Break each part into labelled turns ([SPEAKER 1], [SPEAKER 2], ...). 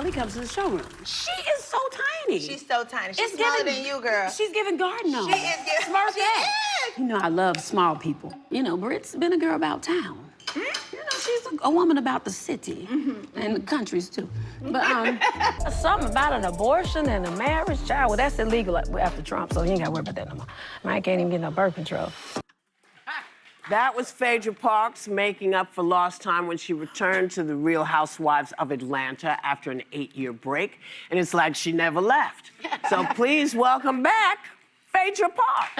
[SPEAKER 1] finally comes to the showroom. She is so tiny.
[SPEAKER 2] She's so tiny. She's smaller than you, girl.
[SPEAKER 1] She's giving garden hose.
[SPEAKER 2] She is giving.
[SPEAKER 1] Smart
[SPEAKER 2] She
[SPEAKER 1] cat.
[SPEAKER 2] is.
[SPEAKER 1] You know, I love small people. You know, Britt's been a girl about town. You know, she's a woman about the city and the countries too. But something about an abortion and a marriage, child. Well, that's illegal after Trump, so you ain't got to worry about that no more. I can't even get no birth control.
[SPEAKER 3] That was Phaedra Parks making up for lost time when she returned to the Real Housewives of Atlanta after an 8-year break. And it's like she never left. So please welcome back Phaedra Parks.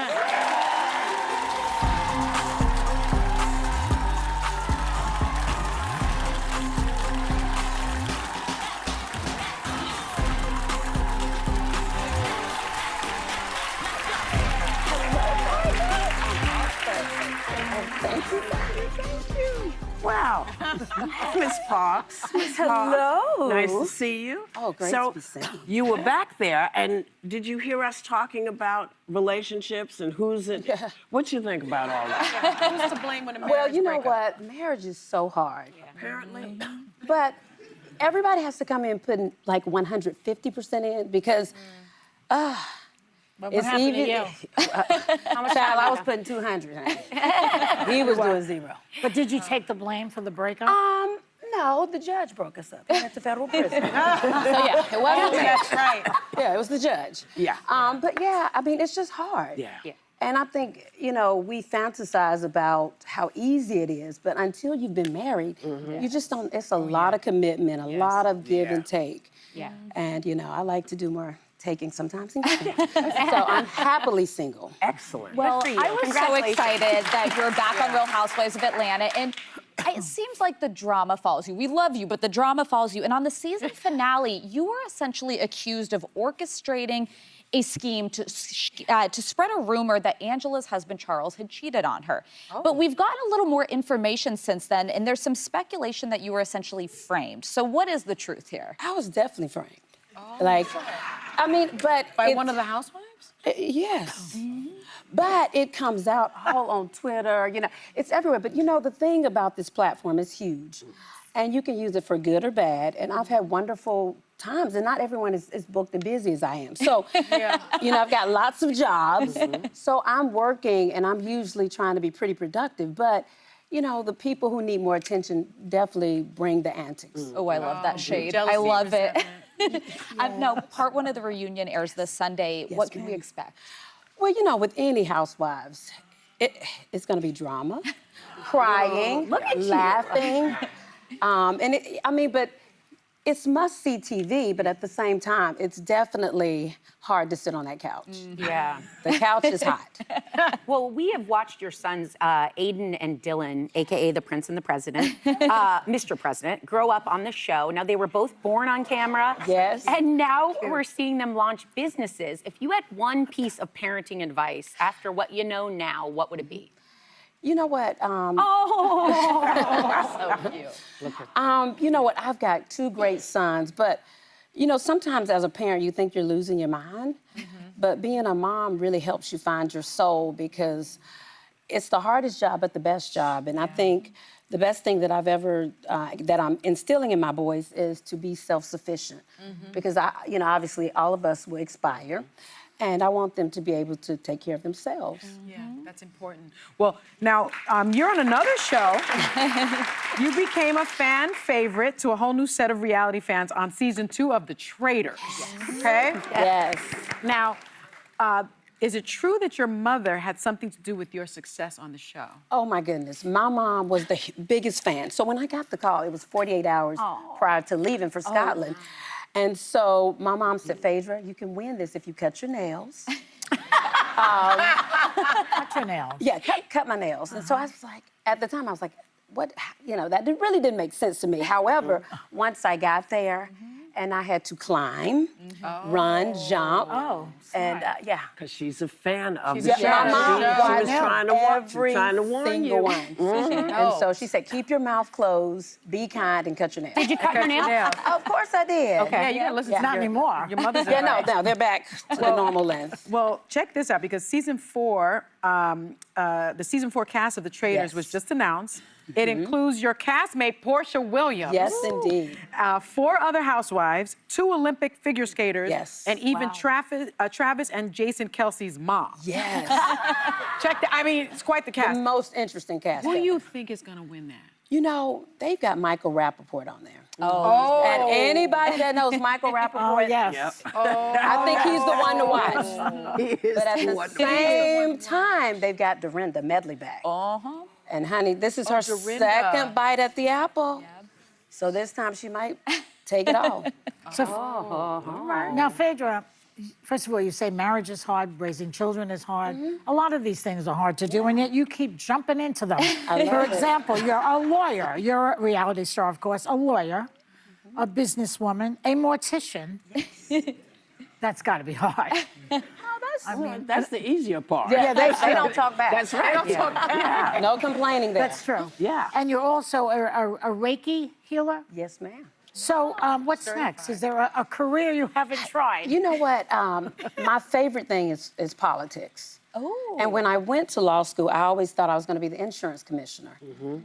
[SPEAKER 3] Wow. Miss Parks.
[SPEAKER 1] Hello.
[SPEAKER 3] Nice to see you.
[SPEAKER 1] Oh, great
[SPEAKER 3] so,
[SPEAKER 1] to be seen.
[SPEAKER 3] You were back there, and did you hear us talking about relationships and who's in?
[SPEAKER 1] Yeah.
[SPEAKER 3] What you think about all that?
[SPEAKER 2] Who's to blame when a marriage
[SPEAKER 1] Well, you know
[SPEAKER 2] break up?
[SPEAKER 1] what? Marriage is so hard.
[SPEAKER 3] Apparently.
[SPEAKER 1] But everybody has to come in putting like 150% in because
[SPEAKER 4] But what
[SPEAKER 1] it's
[SPEAKER 4] happened to
[SPEAKER 1] even.
[SPEAKER 4] you?
[SPEAKER 1] Child, I was putting 200. Honey. He was doing 0.
[SPEAKER 4] But did you take the blame for the breakup?
[SPEAKER 1] No, the judge broke us up. He went to federal prison.
[SPEAKER 4] So yeah, it wasn't me.
[SPEAKER 2] That's right.
[SPEAKER 1] Yeah, it was the judge.
[SPEAKER 3] Yeah.
[SPEAKER 1] But yeah, I mean, it's just hard.
[SPEAKER 3] Yeah.
[SPEAKER 1] And I think, you know, we fantasize about how easy it is, but until you've been married, you just don't, it's a lot of commitment, a lot of give and take.
[SPEAKER 4] Yeah.
[SPEAKER 1] And, you know, I like to do more taking sometimes than giving. So I'm happily single.
[SPEAKER 3] Excellent.
[SPEAKER 5] Well,
[SPEAKER 4] for you.
[SPEAKER 5] I was so excited that you're back on Real Housewives of Atlanta, and it seems like the drama follows you. We love you, but the drama follows you. And on the season finale, you were essentially accused of orchestrating a scheme to spread a rumor that Angela's husband, Charles, had cheated on her. But we've gotten a little more information since then, and there's some speculation that you were essentially framed. So what is the truth here?
[SPEAKER 1] I was definitely framed. Like, I mean, but
[SPEAKER 2] By
[SPEAKER 1] it's-
[SPEAKER 2] one of the housewives?
[SPEAKER 1] Yes. But it comes out all on Twitter, you know, it's everywhere. But you know, the thing about this platform is huge. And you can use it for good or bad. And I've had wonderful times, and not everyone is booked and busy as I am. So, you know, I've got lots of jobs. So I'm working, and I'm usually trying to be pretty productive. But, you know, the people who need more attention definitely bring the antics.
[SPEAKER 5] Oh, I love that shade.
[SPEAKER 2] Jealousy,
[SPEAKER 5] I love it.
[SPEAKER 2] resentment.
[SPEAKER 5] No, part 1 of the reunion airs this Sunday.
[SPEAKER 1] Yes,
[SPEAKER 5] What can we
[SPEAKER 1] ma'am.
[SPEAKER 5] expect?
[SPEAKER 1] Well, you know, with any housewives, it's going to be drama, crying, laughing. I mean, but it's must-see TV, but at the same time, it's definitely hard to sit on that couch.
[SPEAKER 6] Yeah.
[SPEAKER 1] The couch is hot.
[SPEAKER 6] Well, we have watched your sons, Aiden and Dylan, AKA the Prince and the President, Mr. President, grow up on the show. Now, they were both born on camera.
[SPEAKER 1] Yes.
[SPEAKER 6] And now we're seeing them launch businesses. If you had one piece of parenting advice after what you know now, what would it be?
[SPEAKER 1] You know what?
[SPEAKER 5] So cute.
[SPEAKER 1] You know what? I've got 2 great sons, but you know, sometimes as a parent, you think you're losing your mind, but being a mom really helps you find your soul because it's the hardest job, but the best job. And I think the best thing that I've ever, that I'm instilling in my boys is to be self-sufficient. Because, you know, obviously all of us will expire. And I want them to be able to take care of themselves.
[SPEAKER 2] Yeah, that's important. Well, now, you're on another show. You became a fan favorite to a whole new set of reality fans on season 2 of The Traitors. Okay?
[SPEAKER 1] Yes.
[SPEAKER 2] Now, is it true that your mother had something to do with your success on the show?
[SPEAKER 1] Oh my goodness, my mom was the biggest fan. So when I got the call, it was 48 hours prior to leaving for Scotland. And so my mom said, Phaedra, you can win this if you cut your nails.
[SPEAKER 4] Cut your nails.
[SPEAKER 1] Yeah, cut my nails. And so I was like, at the time, I was like, what, you know, that really didn't make sense to me. However, once I got there, and I had to climb, run, jump.
[SPEAKER 4] Oh,
[SPEAKER 1] and yeah.
[SPEAKER 3] Because she's a fan of
[SPEAKER 2] She's
[SPEAKER 3] the
[SPEAKER 2] a
[SPEAKER 3] show.
[SPEAKER 2] fan.
[SPEAKER 1] My mom
[SPEAKER 3] She was
[SPEAKER 1] watched
[SPEAKER 3] trying to warn
[SPEAKER 1] single
[SPEAKER 3] you.
[SPEAKER 1] one. And so she said, keep your mouth closed, be kind, and cut your nails.
[SPEAKER 6] Did you cut your nails?
[SPEAKER 1] Of course I did.
[SPEAKER 6] Okay.
[SPEAKER 2] Yeah, you gotta listen to
[SPEAKER 4] Not anymore.
[SPEAKER 2] Your mother's
[SPEAKER 1] Yeah, no,
[SPEAKER 2] advice.
[SPEAKER 1] they're back to the normal length.
[SPEAKER 2] Well, check this out, because season 4, the season 4 cast of The Traitors
[SPEAKER 1] Yes.
[SPEAKER 2] was just announced. It includes your castmate, Portia Williams.
[SPEAKER 1] Yes, indeed.
[SPEAKER 2] 4 other housewives, 2 Olympic figure skaters,
[SPEAKER 1] Yes.
[SPEAKER 2] and even Travis and Jason Kelsey's mom.
[SPEAKER 1] Yes.
[SPEAKER 2] Check that. I mean, it's quite the
[SPEAKER 1] The
[SPEAKER 2] cast.
[SPEAKER 1] most interesting cast.
[SPEAKER 2] Who do
[SPEAKER 1] ever.
[SPEAKER 2] you think is going to win that?
[SPEAKER 1] You know, they've got Michael Rappaport on there.
[SPEAKER 2] Oh.
[SPEAKER 1] And anybody that knows Michael Rappaport,
[SPEAKER 4] Oh, yes.
[SPEAKER 1] I think he's the one to watch.
[SPEAKER 3] He is
[SPEAKER 1] But at the
[SPEAKER 3] wonderful.
[SPEAKER 1] same time, they've got Dorinda Medley back.
[SPEAKER 5] Uh-huh.
[SPEAKER 1] And honey, this is her
[SPEAKER 2] Dorinda.
[SPEAKER 1] second bite at the apple. So this time she might take it all.
[SPEAKER 4] So, now, Phaedra, first of all, you say marriage is hard, raising children is hard. A lot of these things are hard to do, and yet you keep jumping into them. For example, you're a lawyer. You're a reality star, of course, a lawyer, a businesswoman, a mortician. That's got to be hard.
[SPEAKER 3] That's the easier part.
[SPEAKER 1] Yeah, they don't talk back.
[SPEAKER 3] That's right. They don't talk back.
[SPEAKER 1] No complaining there.
[SPEAKER 4] That's true.
[SPEAKER 3] Yeah.
[SPEAKER 4] And you're also a Reiki healer.
[SPEAKER 1] Yes, ma'am.
[SPEAKER 4] So what's next? Is there a career you haven't tried?
[SPEAKER 1] You know what? My favorite thing is politics.
[SPEAKER 5] Oh.
[SPEAKER 1] And when I went to law school, I always thought I was going to be the insurance commissioner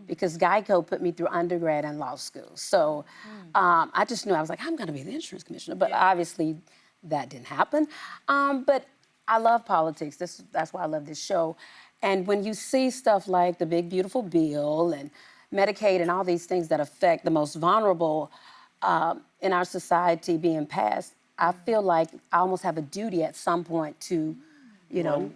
[SPEAKER 1] because Geico put me through undergrad and law school. So I just knew I was like, I'm going to be the insurance commissioner. But obviously, that didn't happen. But I love politics. That's why I love this show. And when you see stuff like the big, beautiful bill and Medicaid and all these things that affect the most vulnerable in our society being passed, I feel like I almost have a duty at some point to, you know,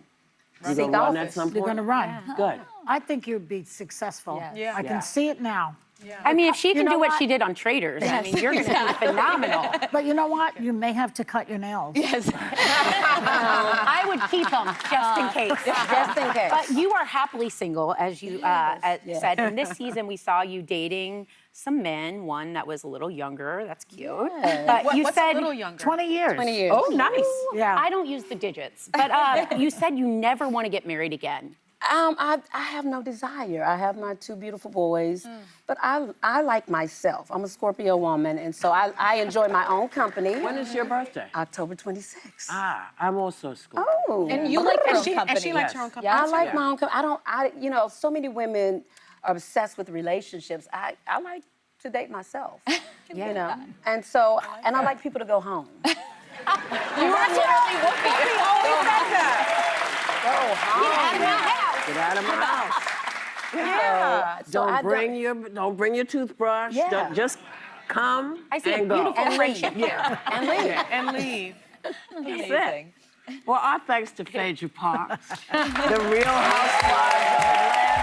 [SPEAKER 3] You
[SPEAKER 1] seek
[SPEAKER 3] gonna run at
[SPEAKER 1] office.
[SPEAKER 3] some point?
[SPEAKER 4] You're going to run.
[SPEAKER 3] Good.
[SPEAKER 4] I think you'd be successful.
[SPEAKER 5] Yes.
[SPEAKER 2] Yeah.
[SPEAKER 4] I can see it now.
[SPEAKER 6] I mean, if she can
[SPEAKER 4] know
[SPEAKER 6] do what
[SPEAKER 4] what?
[SPEAKER 6] she did on Traitors, I mean, you're going to be phenomenal.
[SPEAKER 4] But you know what? You may have to cut your nails.
[SPEAKER 6] I would keep them just in case.
[SPEAKER 1] Just in case.
[SPEAKER 6] But you are happily single, as you said. And this season, we saw you dating some men. One that was a little younger. That's cute. But you
[SPEAKER 2] What's
[SPEAKER 6] said
[SPEAKER 2] a little younger?
[SPEAKER 4] 20 years.
[SPEAKER 1] 20 years.
[SPEAKER 2] Oh, nice.
[SPEAKER 4] Yeah.
[SPEAKER 6] I don't use the digits, but you said you never want to get married again.
[SPEAKER 1] I have no desire. I have my 2 beautiful boys, but I like myself. I'm a Scorpio woman, and so I enjoy my own company.
[SPEAKER 3] When is your birthday?
[SPEAKER 1] October 26th.
[SPEAKER 3] I'm also a Scorpio.
[SPEAKER 1] Oh.
[SPEAKER 5] And you like your own company.
[SPEAKER 2] And she likes her own company.
[SPEAKER 1] I like my own company. You know, so many women are obsessed with relationships. I like to date myself, you know? And so, and I like people to go home.
[SPEAKER 5] You really would be.
[SPEAKER 1] Go home.
[SPEAKER 3] Get out of my house.
[SPEAKER 1] Yeah. So I
[SPEAKER 3] Don't bring your toothbrush.
[SPEAKER 1] Yeah.
[SPEAKER 3] Don't, just come
[SPEAKER 6] I see a
[SPEAKER 3] and go.
[SPEAKER 6] beautiful friendship.
[SPEAKER 3] Yeah.
[SPEAKER 1] And leave.
[SPEAKER 2] And leave.
[SPEAKER 5] Amazing.
[SPEAKER 3] Well, our thanks to Phaedra Parks, the Real Housewives of Atlanta.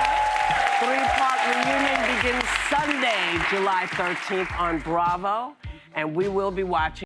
[SPEAKER 3] 3-part reunion begins Sunday, July 13th on Bravo, and we will be watching.